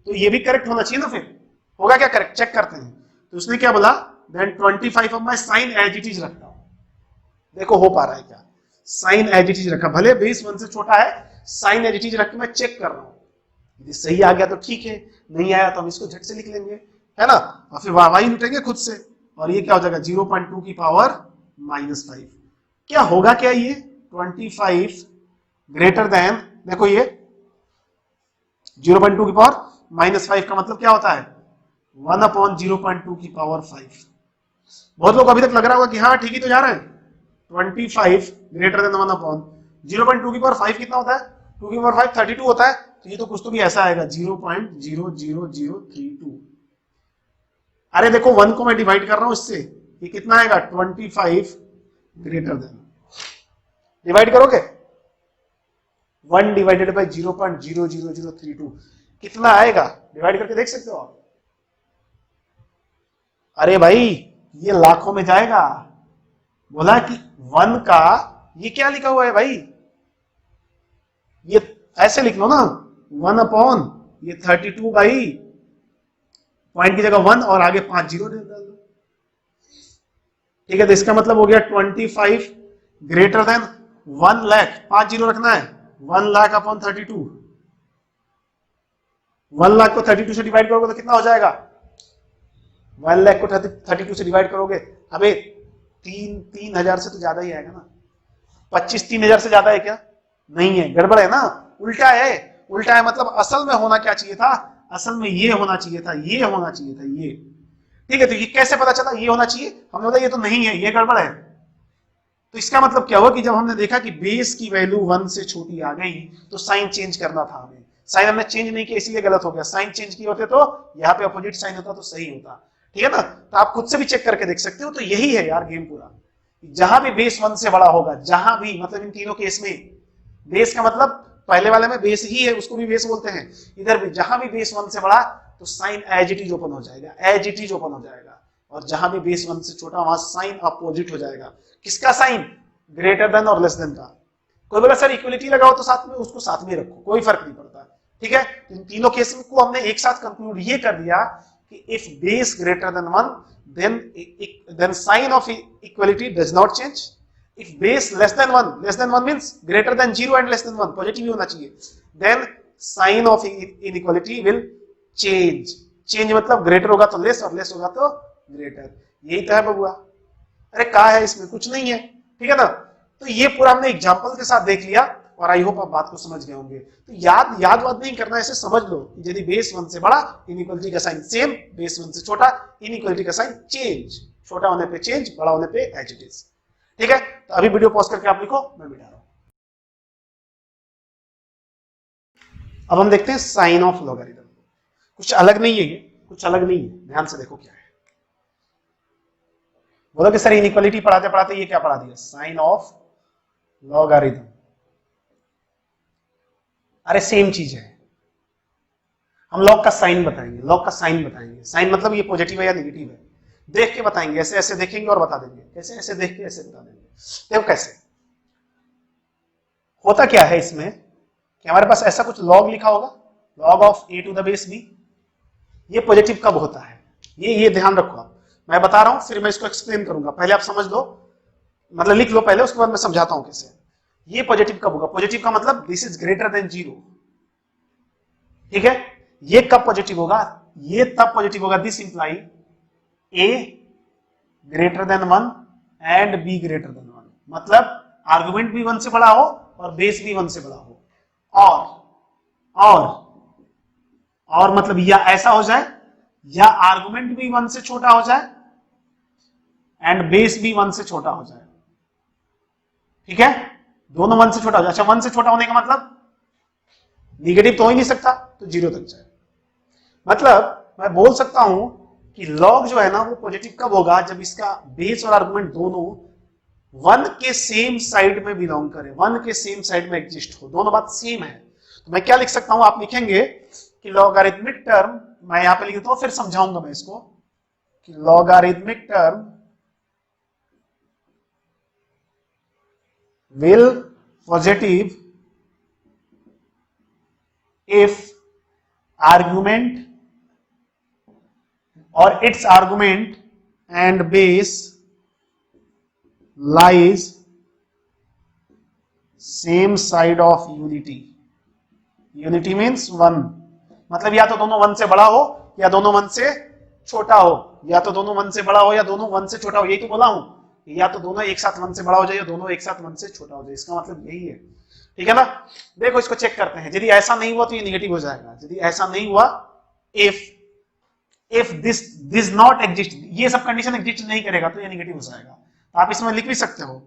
तो ये भी करेक्ट होना चाहिए ना, फिर होगा क्या करेक्ट, चेक करते हैं। तो उसने क्या बोला, देन 25 अब मैं साइन एज इट इज रखता हूं, देखो हो पा रहा है क्या, साइन एज इट इज रखा, भले बेस 1 से छोटा है, साइन एज इट इज रख के मैं चेक कर रहा हूं, यदि सही आ गया तो ठीक है, नहीं आया तो हम इसको झट से लिख लेंगे, है ना, और फिर वाई लुटेंगे खुद से, और ये क्या हो जाएगा 0.2 की पावर -5, क्या होगा क्या ये 25 ग्रेटर देन, देखो ये 0.2 की पावर -5 का मतलब क्या होता है 1/0.2 की पावर 5। बहुत लोग अभी तक लग रहा होगा कि हाँ ठीक ही तो जा रहे हैं, 25 ग्रेटर देन 1/0.2 की पावर 5 कितना होता है, 2 की पावर 5 32 होता है, तो ये तो कुछ तो भी ऐसा आएगा 0.00032। अरे देखो 1 को मैं डिवाइड कर रहा हूं इससे, ये कितना आएगा 25 ग्रेटर देन, डिवाइड करोगे 1 डिवाइडेड बाय 0.00032 कितना आएगा, डिवाइड करके देख सकते हो आप। अरे भाई ये लाखों में जाएगा, बोला कि 1 का ये क्या लिखा हुआ है भाई, ये ऐसे लिख लो ना 1 ये 32 भाई, पॉइंट की जगह 1 और आगे 5 जीरो डाल दो, ठीक है, तो इसका मतलब हो गया 25 ग्रेटर देन 1 लाख, 5 जीरो रखना है, 1 लाख अपॉन 32, 1 लाख को 32 से डिवाइड करोगे तो कितना हो जाएगा, 1 लाख को 32 से डिवाइड करोगे, अबे 3,000 से तो ज्यादा ही आएगा ना, 25 3,000 से ज्यादा है क्या, नहीं है, गड़बड़ है ना, उल्टा है, उल्टा है मतलब असल में होना क्या चाहिए था, असल में ये होना चाहिए था, ये होना चाहिए था, ये, ठीक है, तो ये कैसे पता चला ये होना चाहिए, हमने बोला ये तो नहीं है, ये गड़बड़ है, तो इसका मतलब क्या हुआ कि जब हमने देखा कि बेस की वैल्यू 1 से छोटी आ गई तो साइन चेंज करना था हमें, साइन हमने चेंज नहीं किया इसलिए गलत हो गया, साइन चेंज किए होते तो यहाँ पे अपोजिट साइन होता तो सही होता, ठीक है ना, तो आप खुद से भी चेक करके देख सकते हो, तो यही है यार गेम पूरा, जहां भी बेस 1 से बड़ा होगा, जहां भी, मतलब इन तीनों केस में, बेस का मतलब पहले वाले में बेस ही है, उसको भी बेस बोलते हैं, इधर भी जहां भी बेस 1 से बड़ा तो sign as it is open हो जाएगा, एज इट इज ओपन हो जाएगा, और जहां भी बेस 1 से छोटा वहां साइन अपोजिट हो जाएगा, किसका साइन, ग्रेटर देन और लेस देन का। कोई बोला सर इक्वलिटी लगाओ तो साथ में, उसको साथ में रखो, कोई फर्क नहीं पड़ता, ठीक है, इन तीनों केस को हमने एक साथ कंक्लूड ये कर दिया कि if base greater than 1 then sign of equality does not change, if base less than 1 means greater than 0 and less than 1 positive ही होना चाहिए, then sign of inequality will change, change मतलब ग्रेटर होगा तो लेस और लेस होगा तो ग्रेटर, यही तो है बबुआ, अरे क्या है इसमें, कुछ नहीं है, ठीक है ना, तो ये पूरा हमने एग्जांपल के साथ देख लिया, और आई होप आप बात को समझ गए होंगे, तो याद नहीं करना, ऐसे समझ लो कि यदि बेस 1 से बड़ा इनइक्वालिटी का साइन सेम, बेस 1 से छोटा इनइक्वालिटी का साइन चेंज, छोटा होने पे चेंज, बड़ा होने पे एज इट इज, ठीक है, तो अभी वीडियो पॉज करके आप लिखो, मैं मिटा रहा हूं। अब हम देखते हैं साइन ऑफ लॉगरिथम, कुछ अलग नहीं है ये, कुछ अलग नहीं है, ध्यान से देखो क्या है, बोलो कि सर इनइक्वालिटी पढ़ाते पढ़ाते ये क्या पढ़ा दिया, साइन ऑफ लॉगरिथम, अरे सेम चीज है, हम लॉग का साइन बताएंगे, लॉग का साइन बताएंगे, साइन मतलब ये पॉजिटिव है या नेगेटिव है, देख के बताएंगे, ऐसे ऐसे देखेंगे और बता देंगे, कैसे ऐसे देख के ऐसे बता देंगे, देखो कैसे होता क्या है इसमें कि हमारे पास ऐसा कुछ लॉग लिखा होगा, log of a to the base b, ये पॉजिटिव कब होता है, ये ध्यान रखो आप, मैं बता रहा हूं फिर मैं इसको एक्सप्लेन करूंगा, पहले आप समझ लो, मतलब लिख लो पहले, उसके बाद मैं समझाता हूं कैसे, ये पॉजिटिव कब होगा, पॉजिटिव का मतलब दिस इज ग्रेटर देन 0, ठीक है, ये कब पॉजिटिव होगा, ये तब पॉजिटिव होगा, this imply a greater than 1 and b greater than 1, मतलब आर्गुमेंट भी 1 से बड़ा हो और बेस भी 1 से बड़ा हो, और मतलब या ऐसा हो जाए, या आर्गुमेंट भी 1 से छोटा हो जाए एंड बेस भी 1 से छोटा हो जाए, ठीक है, दोनों 1 से छोटा हो जाए, अच्छा 1 से छोटा होने का मतलब निगेटिव तो हो ही नहीं सकता, तो 0 तक जाए, मतलब मैं बोल सकता हूं कि लॉग जो है ना वो पॉजिटिव कब होगा, जब इसका बेस और आर्गुमेंट दोनों 1 के सेम साइड में बिलोंग करे, 1 के सेम साइड में एग्जिस्ट हो, दोनों बात सेम है, तो मैं क्या लिख सकता हूं, आप लिखेंगे कि लॉगरिथमिक टर्म, मैं यहां पे लिख देता हूं, फिर समझाऊंगा मैं इसको कि logarithmic term will positive if argument or its argument and base lies same side of unity. Unity means 1, मतलब या तो दोनों 1 से बड़ा हो या दोनों 1 से छोटा हो, या तो दोनों 1 से बड़ा हो या दोनों 1 से छोटा हो, यही तो बोला हूं, या तो दोनों एक साथ 1 से बड़ा हो जाए या दोनों एक साथ 1 से छोटा हो जाए, इसका मतलब यही है। ठीक है ना। देखो इसको चेक करते हैं, यदि ऐसा नहीं हुआ तो ये निगेटिव हो जाएगा, यदि ऐसा नहीं हुआ, इफ दिस नॉट एग्जिस्ट, ये सब कंडीशन एग्जिस्ट नहीं करेगा तो ये निगेटिव हो जाएगा। तो आप इसमें लिख भी सकते हो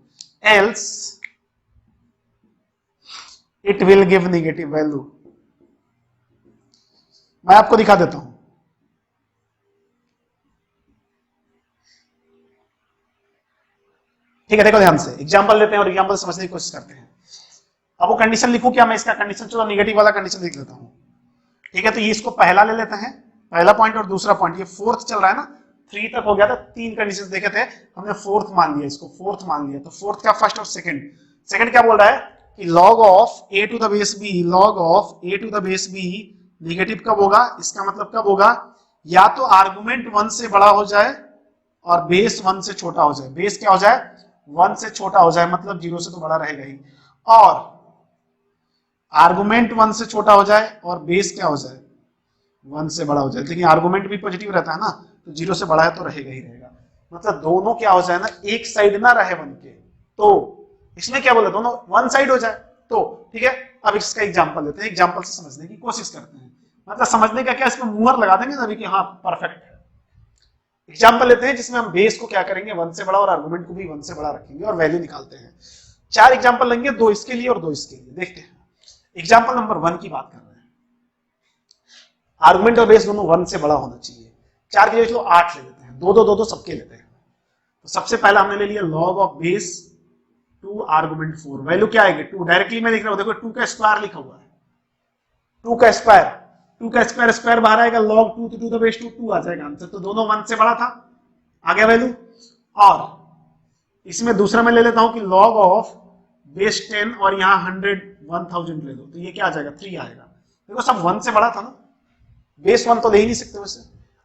else it will give negative value. मैं आपको दिखा देता हूं, ठीक है। देखो ध्यान से एग्जांपल लेते हैं और एग्जांपल समझने की कोशिश करते हैं। अब वो कंडीशन लिखूं क्या मैं, इसका कंडीशन, चलो नेगेटिव वाला कंडीशन लिख लेता हूं। ठीक है, तो ये इसको पहला ले लेते हैं, पहला पॉइंट और दूसरा पॉइंट, ये फोर्थ चल रहा है ना, 3 तक हो गया था, 3 कंडीशन देखे थे हमने, फोर्थ मान लिया, इसको फोर्थ मान लिया। तो फोर्थ क्या, फर्स्ट और सेकंड। सेकंड क्या बोल रहा है कि log of a to the base b, log of a to the base b negative कब होगा, इसका मतलब कब होगा, या तो आर्गुमेंट 1 से बड़ा हो जाए और बेस 1 से छोटा हो जाए। बेस क्या हो जाए, 1 से छोटा हो जाए, मतलब 0 से तो बड़ा रहेगा ही, और आर्गुमेंट 1 से छोटा हो जाए और बेस क्या हो जाए, 1 से बड़ा हो जाए। लेकिन आर्गुमेंट भी पॉजिटिव रहता है ना, तो 0 से बड़ा है तो रहेगा ही रहेगा, मतलब दोनों क्या हो जाए ना, एक साइड ना रहे 1 के। तो इसमें क्या बोला, दोनों 1 साइड हो जाए। तो ठीक है, अब इसका एग्जांपल लेते हैं, एग्जांपल से समझने की कोशिश करते हैं, मतलब समझने का क्या, इसमें मुहर लगा देंगे ना अभी कि हाँ परफेक्ट है। एग्जांपल लेते हैं जिसमें हम बेस को क्या करेंगे, 1 से बड़ा और आर्गुमेंट को भी 1 से बड़ा रखेंगे और वैल्यू निकालते हैं। 4 एग्जांपल लेंगे, 2 इसके लिए और 2 इसके लिए। देखते हैं एग्जांपल नंबर 1 की बात कर रहे हैं, आर्गुमेंट और बेस दोनों 1 से बड़ा होना चाहिए। 4 के लिए चलो 8 ले लेते हैं, 2 सबके लेते हैं। तो सबसे पहला हमने ले लिया log of base 2 argument 4, value क्या आएगी 2, डायरेक्टली मैं लिख रहा हूं, देखो 2 का स्क्वायर लिखा हुआ है, 2 का स्क्वायर, 2 का स्क्वायर, स्क्वायर बाहर आएगा, log 2 तो 2 द बेस 2 आ जाएगा आंसर। तो दोनों 1 से बड़ा था, आ गया वैल्यू। और इसमें दूसरा मैं ले लेता हूं कि log ऑफ बेस 10 और यहाँ 1000 ले लो, तो ये क्या आ जाएगा 3 आएगा। देखो सब 1 से बड़ा था ना, बेस 1 तो ले ही नहीं सकते वैसे।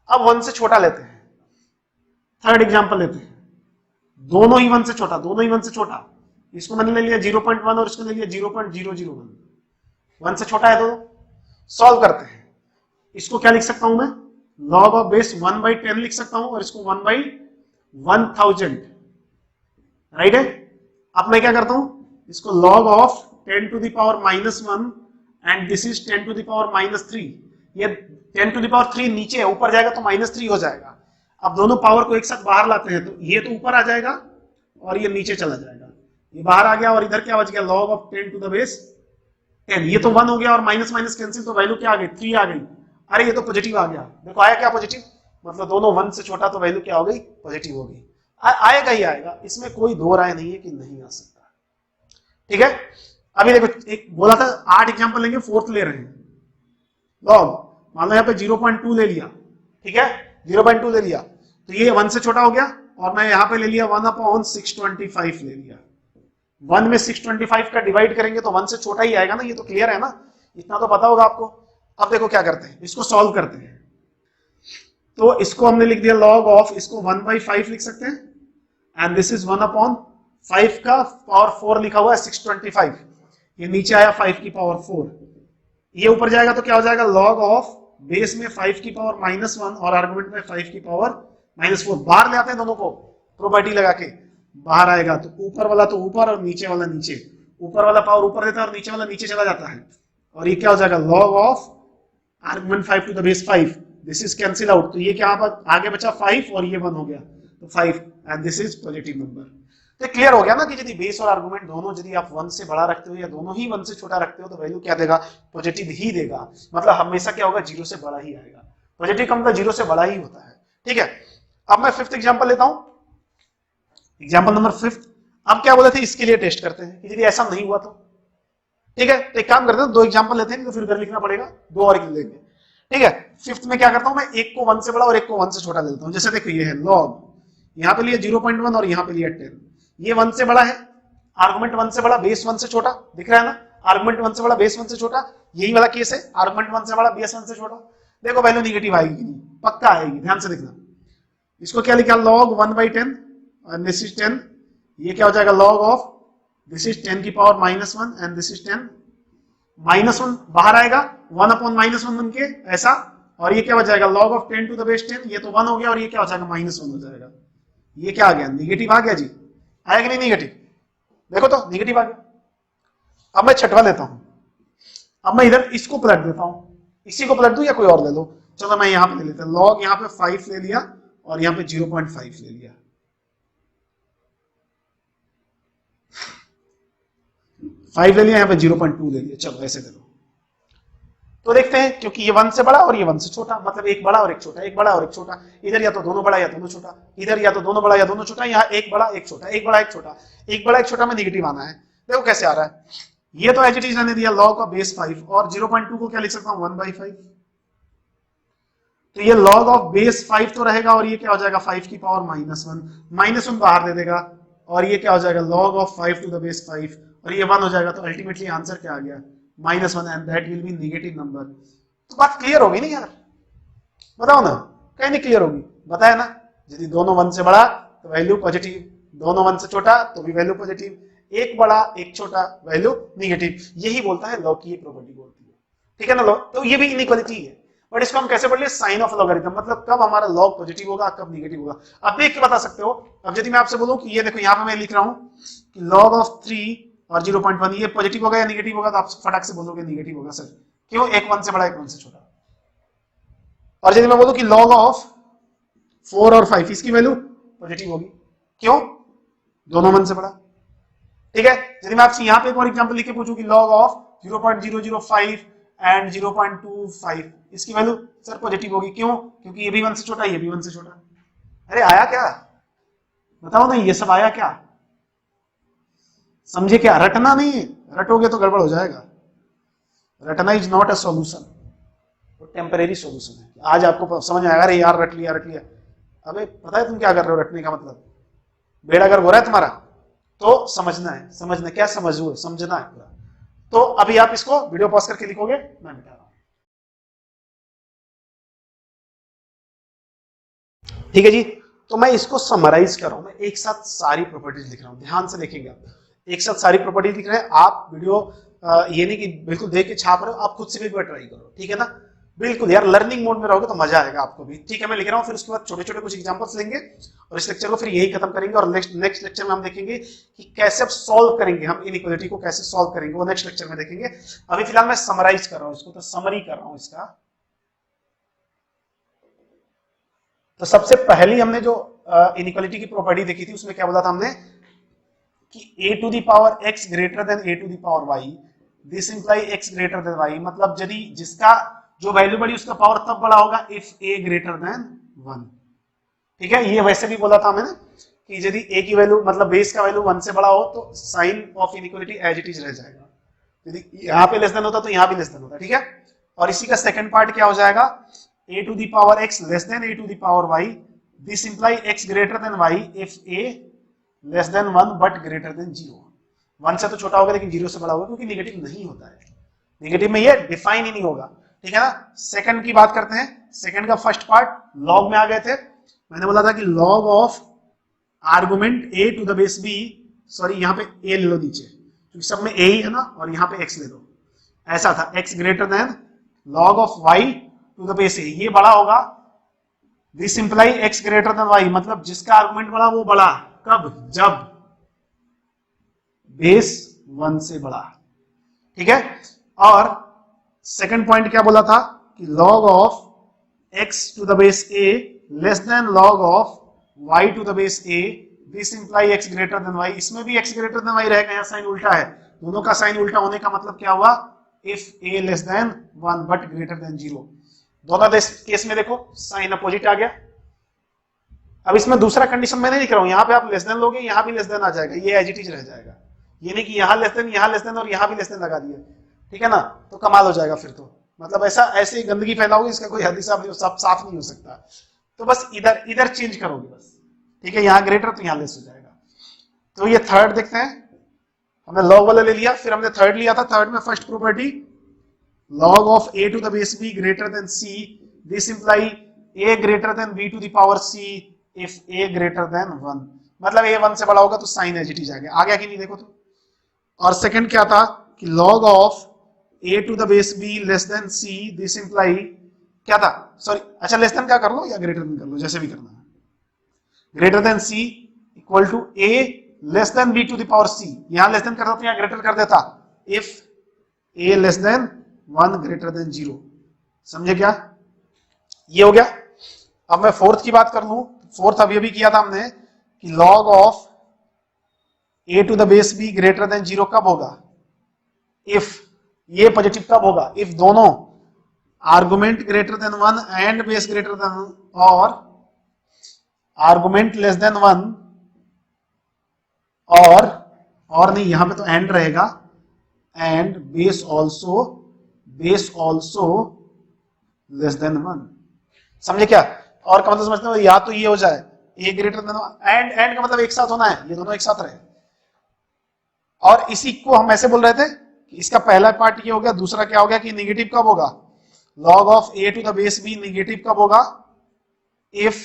अब 1 से छोटा लेते हैं, थर्ड एग्जांपल लेते हैं, दोनों ही 1 से छोटा, दोनों ही 1 से छोटा। इसको मैंने ले लिया 0.1 और इसको ले लिया 0.001, 1 से छोटा है दोनों। सॉल्व करते हैं, इसको क्या लिख सकता हूं मैं, log ऑफ बेस 1/10 लिख सकता हूं और इसको 1/1000, राइट है। अब मैं क्या करता हूं, इसको log of 10 to the power -1 and this is 10 to the power -3, ये 10 to the power 3 नीचे है, ऊपर जाएगा तो -3 हो जाएगा। अब दोनों पावर को एक साथ बाहर लाते हैं, तो ये तो ऊपर आ जाएगा और ये नीचे चला जाएगा, ये बाहर आ गया और इधर क्या बच गया, log of 10 to the base 10, ये तो 1 हो गया और माइनस माइनस कैंसिल, तो वैल्यू क्या आ गई 3 आ गई। अरे ये तो पॉजिटिव आ गया, देखो आया क्या पॉजिटिव, मतलब दोनों 1 से छोटा, तो वैल्यू क्या हो गई पॉजिटिव हो गई। आएगा ही आएगा, इसमें कोई दो राय नहीं है कि नहीं आ सकता। ठीक है, अभी देखो एक बोला था 8 एग्जांपल लेंगे, फोर्थ ले रहे हैं। log मान लो यहाँ पे 0.2 ले लिया, ठीक है 0.2 ले लिया, तो ये 1 से छोटा हो गया, और मैं यहाँ पे ले लिया 1/625 ले लिया। 1 में 625 का डिवाइड करेंगे तो 1 से छोटा ही आएगा ना, ये तो क्लियर है ना, इतना तो पता होगा आपको। अब देखो क्या करते हैं, इसको सॉल्व करते हैं। तो इसको हमने लिख दिया log ऑफ, इसको 1/5 लिख सकते हैं, एंड दिस इज 1/5 का पावर 4 लिखा हुआ है 625, ये नीचे आया 5 की पावर 4, ये ऊपर जाएगा तो क्या हो जाएगा, log ऑफ बेस में 5 की पावर -1 और आर्गुमेंट में 5 की पावर -4, बाहर ले आते हैं दोनों को प्रोपर्टी लगा के, बाहर आएगा तो ऊपर वाला तो ऊपर और नीचे वाला नीचे, ऊपर वाला पावर ऊपर देता है और नीचे वाला नीचे चला जाता है, और ये क्या हो जाएगा log of argument 5 to the base 5, this is cancel out, तो ये क्या आगे बचा 5 और ये 1 हो गया, तो 5 and this is positive number. तो क्लियर हो गया ना कि यदि बेस और आर्गुमेंट दोनों यदि आप 1 से बड़ा रखते हो या दोनों ही 1 से छोटा रखते हो, तो वैल्यू क्या देगा, पॉजिटिव ही देगा, मतलब हमेशा क्या होगा 0 से बड़ा ही आएगा, पॉजिटिव का मतलब 0 से बड़ा ही होता है। ठीक है, अब मैं 5th एग्जांपल लेता हूं, एग्जांपल नंबर 5। अब क्या बोले थे, इसके लिए टेस्ट करते हैं कि यदि ऐसा नहीं हुआ ठीक है, तो एक काम करते हैं, दो एग्जांपल लेते हैं, तो फिर उधर लिखना पड़ेगा, दो और लिख लेंगे। ठीक है, फिफ्थ में क्या करता हूं मैं, एक को 1 से बड़ा और एक को 1 से छोटा ले लेता हूं। जैसे देखो ये है लॉग, यहाँ पे लिया 0.1 और यहाँ पे लिया 10, ये 1 से बड़ा है, आर्गुमेंट 1 से बड़ा, बेस 1 से छोटा, दिख रहा है ना, आर्गुमेंट 1 से बड़ा, बेस 1 से छोटा, यही वाला केस है, आर्गुमेंट 1 से बड़ा, बेस 1 से छोटा। देखो वैल्यू निगेटिव आएगी कि नहीं, पक्का आएगी, ध्यान से देखना। इसको क्या लिखा, log 1/10 और दिस इज 10, ये क्या हो जाएगा log ऑफ दिस इज 10 की पावर -1 एंड दिस इज 10, -1 बाहर आएगा, 1/-1 बन के ऐसा, और ये क्या हो जाएगा log of 10 to the base 10, ये तो 1 हो गया, और ये क्या हो जाएगा -1 हो जाएगा। ये क्या आ गया, निगेटिव आ गया जी, आया कि नहीं निगेटिव, देखो तो निगेटिव आ गया। अब मैं छठवा लेता हूं, अब मैं इधर इसको पलट देता हूं, इसी को पलट दूं या कोई और ले लो, चलो मैं यहां पे ले लेता हूं, log यहां पे 5 ले लिया और यहां पे 0.5 ले लिया, 5 ले लिया, यहां पे 0.2 ले लिया, चलो ऐसे ले लो। तो देखते हैं, क्योंकि ये 1 से बड़ा और ये 1 से छोटा, मतलब एक बड़ा और एक छोटा, एक बड़ा और एक छोटा, इधर या तो दोनों बड़ा या दोनों छोटा, इधर या तो दोनों बड़ा या दोनों छोटा, यहाँ एक बड़ा एक छोटा, एक बड़ा एक छोटा, एक बड़ा एक छोटा में निगेटिव आना है। देखो कैसे आ रहा है, ये तो एज इट इज रहने दिया log का बेस 5, और 0.2 को क्या लिख सकता हूं 1/5, तो ये log ऑफ बेस 5 तो रहेगा, और ये क्या हो जाएगा 5 की पावर -1 बाहर दे देगा, और ये क्या हो जाएगा log of 5 to the base 5, और ये 1 हो जाएगा, तो अल्टीमेटली आंसर क्या आ गया -1, and that will be negative number. तो बात क्लियर होगी नहीं यार, बताओ ना, कहीं नहीं क्लियर होगी, बताया ना, यदि दोनों 1 से बड़ा तो वैल्यू पॉजिटिव, दोनों 1 से छोटा तो भी वैल्यू पॉजिटिव, एक बड़ा एक छोटा वैल्यू नेगेटिव, यही बोलता है लॉग की ये प्रॉपर्टी बोलती है। ठीक है ना लॉग, तो ये भी इनइक्वालिटी है, बट इसको हम कैसे पढ़ लिए, साइन ऑफ लॉगरिथम, मतलब कब हमारा लॉग पॉजिटिव होगा कब नेगेटिव होगा। अब देख के बता सकते हो, अब यदि मैं आपसे बोलूं कि ये देखो यहाँ पे मैं लिख रहा हूं कि log ऑफ 3 और 0.1 ये पॉजिटिव होगा या नेगेटिव होगा, तो आप फटाक से बोलोगे नेगेटिव होगा सर, क्यों, एक 1 से बड़ा एक 1 से छोटा। और यदि मैं बोलूं कि log ऑफ 4 और 5 इसकी वैल्यू पॉजिटिव होगी, क्यों, दोनों 1 से बड़ा। ठीक है, यदि मैं आपसे यहाँ पे एक और एग्जांपल लिख के पूछूं कि log ऑफ 0.005 एंड 0.25 इसकी वैल्यू सर पॉजिटिव होगी, क्यों, क्योंकि ये भी 1 से छोटा, ये भी 1 से छोटा। अरे आया क्या, बताओ ना, ये सब आया क्या, समझे क्या, रटना नहीं है, रटोगे तो गड़बड़ हो जाएगा। रटना इज नॉट अ सॉल्यूशन, वो टेम्परेरी सॉल्यूशन है। आज आपको समझ में आएगा, अरे यार रट लिया रट लिया, अबे पता है तुम क्या कर रहे हो, रटने का मतलब बेड़ा गर्क हो रहा है तुम्हारा, तो समझना है, समझना क्या समझो, समझना है पूरा। तो अभी आप इसको वीडियो पॉज करके लिखोगे, मैं मिटा रहा हूं, ठीक है जी। तो मैं इसको समराइज कर रहा हूं, मैं एक साथ सारी प्रॉपर्टीज लिख रहा हूं, ध्यान से देखेंगे आप, एक साथ सारी प्रॉपर्टीज लिख रहे हैं आप। वीडियो ये नहीं कि बिल्कुल देख के छाप रहे हो, आप खुद से भी एक बार ट्राई करो, ठीक है ना, बिल्कुल यार लर्निंग मोड में रहोगे तो मजा आएगा आपको भी। ठीक है, मैं लिख रहा हूँ, फिर उसके बाद छोटे छोटे कुछ एग्जांपल्स लेंगे और इस लेक्चर को फिर यही खत्म करेंगे, और नेक्स्ट लेक्चर में हम देखेंगे कि कैसे अब सॉल्व करेंगे, हम इनइक्वालिटी को कैसे सॉल्व करेंगे, वो नेक्स्ट लेक्चर में देखेंगे। अभी फिलहाल मैं समराइज कर रहा हूँ इसको, तो समरी कर रहा हूँ इसका। तो सबसे पहली हमने जो इनइक्वालिटी की प्रॉपर्टी देखी थी, उसमें क्या बोला था हमने कि a to the power x greater than a to the power y, this imply x greater than y, मतलब यदि जिसका जो वैल्यू बड़ी उसका पावर तब बड़ा होगा इफ a ग्रेटर देन 1। ठीक है, ये वैसे भी बोला था हमने कि यदि a की वैल्यू मतलब बेस का वैल्यू 1 से बड़ा हो तो sign of inequality as it is रह जाएगा, यदि यहाँ पे लेस देन होता तो यहाँ भी लेस देन होता। ठीक है, और इसी का सेकंड पार्ट क्या हो जाएगा, a to the power x less than a to the power y, this imply x greater than y if a less than 1 but greater than 0। 1 से तो छोटा होगा लेकिन 0 से बड़ा होगा, क्योंकि नेगेटिव नहीं होता है, नेगेटिव में ये डिफाइन ही नहीं होगा। ठीक है ना, सेकंड की बात करते हैं। सेकंड का फर्स्ट पार्ट लॉग में आ गए थे, मैंने बोला था कि log of argument a to the base b, sorry यहाँ पे a ले लो नीचे, क्योंकि सब में a ही है ना, और यहाँ पे x ले लो, ऐसा था x greater than log of y to the base a, ये बड़ा होगा, this imply x greater than y, मतलब जिसका आर्गुमेंट बड़ा वो बड़ा, कब, जब बेस 1 से बड़ा। ठीक है, और सेकंड पॉइंट क्या बोला था कि log of x to the base a less than log of y to the base a, this imply x greater than y, इसमें भी x ग्रेटर देन y रहेगा, यहाँ साइन उल्टा है, दोनों का साइन उल्टा होने का मतलब क्या हुआ, if a less than 1 but greater than 0। दोनों केस में देखो साइन अपोजिट आ गया। अब इसमें दूसरा कंडीशन मैं नहीं लिख रहा हूं, यहाँ पे आप लेस देन लोगे, यहाँ भी लेस देन आ जाएगा, ये एज इट इज रह जाएगा, ये नहीं कि यहाँ लेस देन और यहाँ भी लेस देन लगा दिया, ठीक है ना, तो कमाल हो जाएगा फिर तो, मतलब ऐसे गंदगी फैलाओगे इसका कोई हद हिसाब नहीं, सब साफ नहीं हो सकता। तो बस इधर चेंज करोगे बस, ठीक है, यहाँ ग्रेटर तो यहाँ लेस हो जाएगा। तो ये थर्ड देखते हैं, हमने लॉग वाला ले लिया, फिर हमने थर्ड लिया था। थर्ड में first property log of a to the base b greater than c, this imply a greater than b to the power c if a greater than 1, मतलब a 1 से बड़ा होगा तो साइन एज इट इज आ गया कि नहीं, देखो तो। और सेकंड क्या था कि log of a to the base b less than c, this imply क्या था, सॉरी अच्छा लेस देन क्या कर लो या ग्रेटर देन कर लो, जैसे भी करना है, greater than c equal to a less than b to the power c, यहां लेस देन करता तो यहां ग्रेटर कर देता, if a less than 1 greater than 0, समझे क्या, ये हो गया। अब मैं फोर्थ की बात कर लूं, फोर्थ अभी अभी किया था हमने कि log of a to the base b greater than 0 कब होगा, इफ ये पॉजिटिव कब होगा, इफ दोनों argument greater than 1 and base greater than, और आर्गुमेंट लेस देन 1 और नहीं, यहां पे तो एंड रहेगा, and base also less than 1, समझे क्या। और का मतलब समझते हो, या तो ये हो जाए ए ग्रेटर देन एंड का मतलब एक साथ होना है, ये दोनों एक साथ रहे। और इसी को हम ऐसे बोल रहे थे कि इसका पहला पार्ट ये हो गया, दूसरा क्या हो गया कि नेगेटिव कब होगा, log of a to the base b negative कब होगा, इफ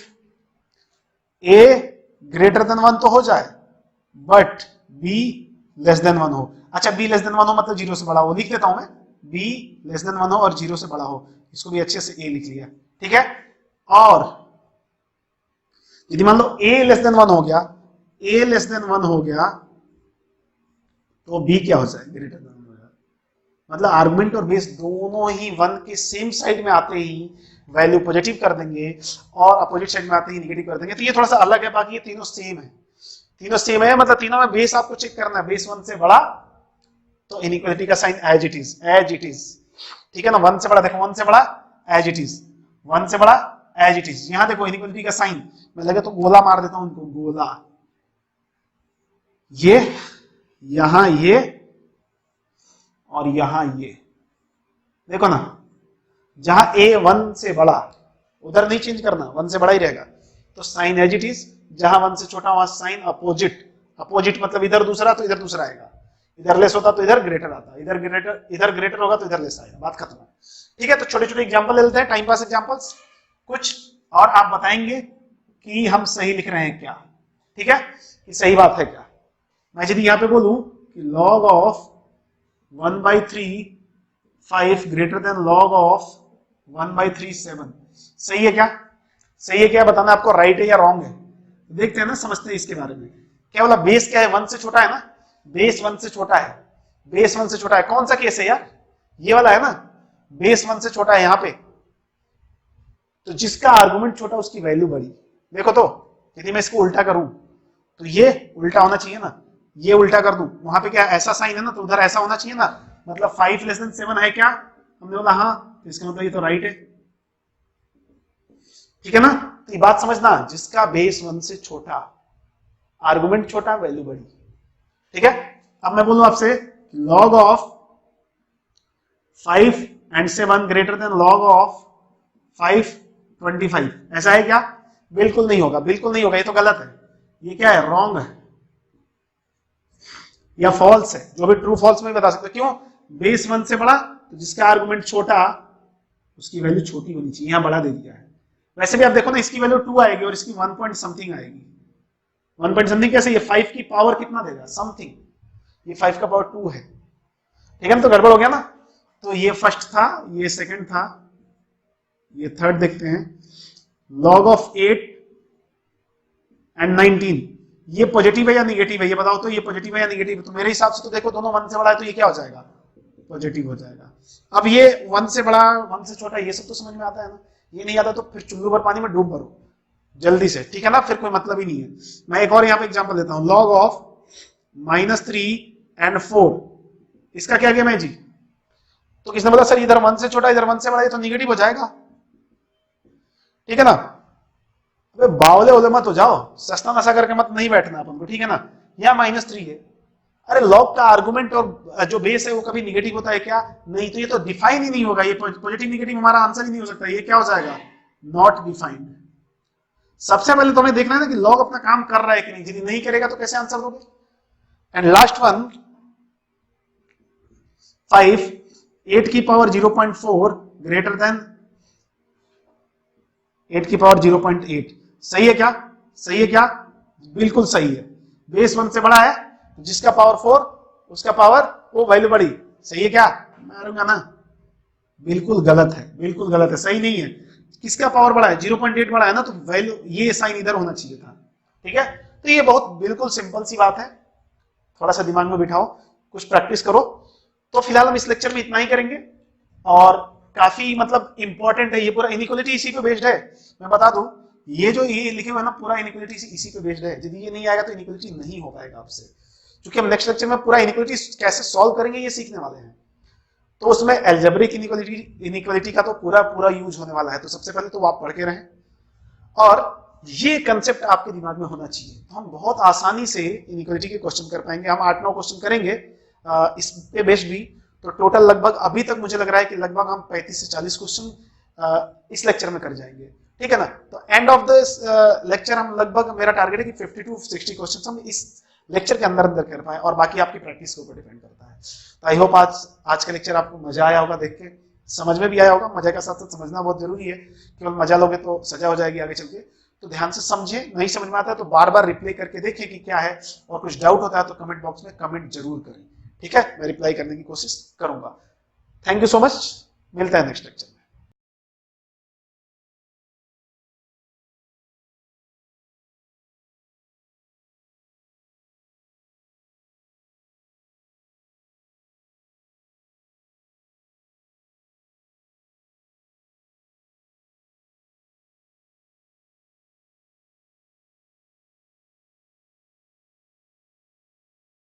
a ग्रेटर देन 1 तो हो जाए बट b लेस देन 1 हो। अच्छा b लेस देन 1 हो मतलब 0 से बड़ा हो, लिख लेता हूं मैं, b लेस देन 1 हो और 0 से बड़ा हो, इसको भी अच्छे से a लिख लिया, ठीक है। और यदि मान लो a लेस देन 1 हो गया, a लेस देन 1 हो गया तो b क्या हो जाए, ग्रेटर देन 1 हो जाए, मतलब आर्गुमेंट और बेस दोनों ही 1 के सेम साइड में आते ही वैल्यू पॉजिटिव कर देंगे और अपोजिट साइड में आते ही नेगेटिव कर देंगे। तो ये थोड़ा सा अलग है, बाकी ये तीनों सेम है, मतलब तीनों में बेस आपको चेक करना है, बेस 1 से बड़ा तो इनइक्वालिटी का साइन एज इट इज, ठीक है ना, 1 से बड़ा, देखो 1 से बड़ा एज इट इज, 1 से बड़ा एज इट इज। यहां देखो इनइक्वालिटी का साइन, मैं लगे तो गोला मार देता हूं उनको, गोला, ये यहां ये और यहां ये, देखो ना, जहां a 1 से बड़ा उधर नहीं चेंज करना, 1 से बड़ा ही रहेगा, तो साइन एज इट इज, जहां 1 से छोटा वहां साइन अपोजिट मतलब इधर दूसरा तो इधर दूसरा आएगा, इधर लेस होता तो इधर ग्रेटर आता, इधर ग्रेटर होगा तो इधर लेस आएगा, बात खत्म है, ठीक है। तो छोटे छोटे एग्जांपल ले लेते हैं, टाइम पास एग्जांपल्स कुछ, और आप बताएंगे कि हम सही लिख रहे हैं क्या, ठीक है, कि सही बात है क्या। मैं यदि यहां पे बोलूं कि log of 1/3 5 greater than log of 1/3 7, सही है क्या, बताना आपको राइट है या रॉन्ग है, देखते हैं ना, समझते हैं इसके बारे में। क्या बोला, बेस क्या है, 1 से छोटा है ना, बेस 1 से छोटा है, कौन सा केस है यार, ये वाला है ना, बेस 1 से छोटा है यहां पे, तो जिसका आर्गुमेंट छोटा उसकी वैल्यू बड़ी। देखो तो यदि मैं इसको उल्टा करूं तो ये उल्टा होना चाहिए ना, ये उल्टा कर दूं, वहां पे क्या ऐसा साइन है ना, तो उधर ऐसा होना चाहिए ना, मतलब 5 लेस देन 7 है क्या, हमने बोला हाँ, तो इसका मतलब ये तो राइट है, ठीक है ना। तो ये बात समझना, जिसका बेस 1 से छोटा, आर्गुमेंट छोटा, वैल्यू बड़ी, ठीक है। अब मैं बोलूं आपसे log of 5 and 7 greater than log of 5 25, ऐसा है क्या, बिल्कुल नहीं होगा, ये तो गलत है, ये क्या है, रॉन्ग है या फॉल्स है, जो भी ट्रू फॉल्स में बता सकते हो। क्यों, बेस 1 से बड़ा, तो जिसका आर्गुमेंट छोटा उसकी वैल्यू छोटी होनी चाहिए, यहां बड़ा दे दिया है। वैसे भी आप देखो ना, इसकी वैल्यू 2 आएगी और इसकी 1 पॉइंट समथिंग आएगी, 1 पॉइंट समथिंग कैसे, ये 5 की पावर कितना देगा, समथिंग, ये 5 का पावर 2 है, ठीक है ना, तो गड़बड़ हो गया ना। तो ये फर्स्ट था, ये सेकंड था, ये थर्ड देखते हैं, log ऑफ 8 and 19, ये पॉजिटिव है या निगेटिव है, ये बताओ तो, ये पॉजिटिव है या निगेटिव है, तो मेरे हिसाब से तो देखो दोनों 1 से बड़ा है, तो ये क्या हो जाएगा, पॉजिटिव हो जाएगा। अब ये 1 से बड़ा 1 से छोटा, ये सब तो समझ में आता है ना, ये नहीं आता तो फिर चुल्लू भर पानी में डूब भरो जल्दी से, ठीक है ना, फिर कोई मतलब ही नहीं है। मैं एक और यहाँ पे एग्जांपल देता हूँ, log ऑफ -3 and 4, इसका क्या किया मैं जी, तो किसने बोला सर इधर 1 से छोटा इधर 1 से बड़ा, ये तो निगेटिव हो जाएगा, ठीक है ना। अबे बावले ओले मत हो जाओ, सस्ता नशा करके मत नहीं बैठना अपन को, ठीक है ना। यहाँ -3 है, अरे लॉग का आर्गुमेंट और जो बेस है वो कभी निगेटिव होता है क्या? नहीं, तो ये तो डिफाइन ही नहीं होगा, ये पॉजिटिव निगेटिव हमारा आंसर ही नहीं हो सकता, ये क्या हो जाएगा? Not defined. सबसे पहले तो हमें देखना है ना कि लॉग अपना काम कर रहा है कि नहीं, यदि नहीं करेगा तो कैसे आंसर दोगे? एंड लास्ट वन 5, 8 की पावर 0.4 ग्रेटर देन 8 की पावर 0.8। सही है क्या? सही है क्या? बिल्कुल सही है। बेस 1 से बड़ा है तो जिसका पावर 4 उसका पावर वो वैल्यू बड़ी। सही है क्या? मारूंगा ना। बिल्कुल गलत है, बिल्कुल गलत है, सही नहीं है। किसका पावर बड़ा है? 0.8 बड़ा है ना, तो वैल्यू ये साइन इधर होना चाहिए था। ठीक है, तो ये बहुत बिल्कुल सिंपल सी बात है, थोड़ा सा दिमाग में बिठाओ, कुछ प्रैक्टिस करो। तो फिलहाल हम इस लेक्चर में इतना ही करेंगे और काफी मतलब इंपॉर्टेंट है ये पूरा। इनइक्वालिटी इसी पे बेस्ड है, मैं बता दूं, ये जो ये लिखे हुए है ना पूरा इनइक्वालिटी इसी पे बेस्ड है। यदि ये नहीं आएगा तो इनइक्वालिटी नहीं हो पाएगा आपसे, क्योंकि हम नेक्स्ट लेक्चर में पूरा इनइक्वालिटी कैसे सॉल्व करेंगे ये सीखने वाले हैं। तो उसमें एल्जेब्रिक इनइक्वालिटी का तो पूरा यूज होने वाला है। तो सबसे पहले तो आप पढ़ के रहें और ये कंसेप्ट आपके दिमाग में होना चाहिए, तो हम बहुत आसानी से इनइक्वालिटी के क्वेश्चन कर पाएंगे। हम 8-9 क्वेश्चन करेंगे इस पे बेस्ड भी, तो टोटल लगभग अभी तक मुझे लग रहा है कि लगभग हम 35 से 40 क्वेश्चन इस लेक्चर में कर जाएंगे। ठीक है ना? तो एंड ऑफ द लेक्चर हम लगभग, मेरा टारगेट है कि 50 to 60 क्वेश्चन हम इस लेक्चर के अंदर कर पाए, और बाकी आपकी प्रैक्टिस के ऊपर डिपेंड करता है। तो आई होप आज का लेक्चर आपको मजा आया होगा, देख के समझ में भी आया होगा। मजा का साथ साथ समझना बहुत जरूरी है, केवल मजा लोगे तो सजा हो जाएगी आगे चल के। तो ध्यान से समझे, नहीं समझ में आता है तो बार बार रिप्ले करके देखें कि क्या है, और कुछ डाउट होता है तो कमेंट बॉक्स में कमेंट जरूर करें। ठीक है, मैं रिप्लाई करने की कोशिश करूंगा। थैंक यू सो मच, मिलता है नेक्स्ट लेक्चर।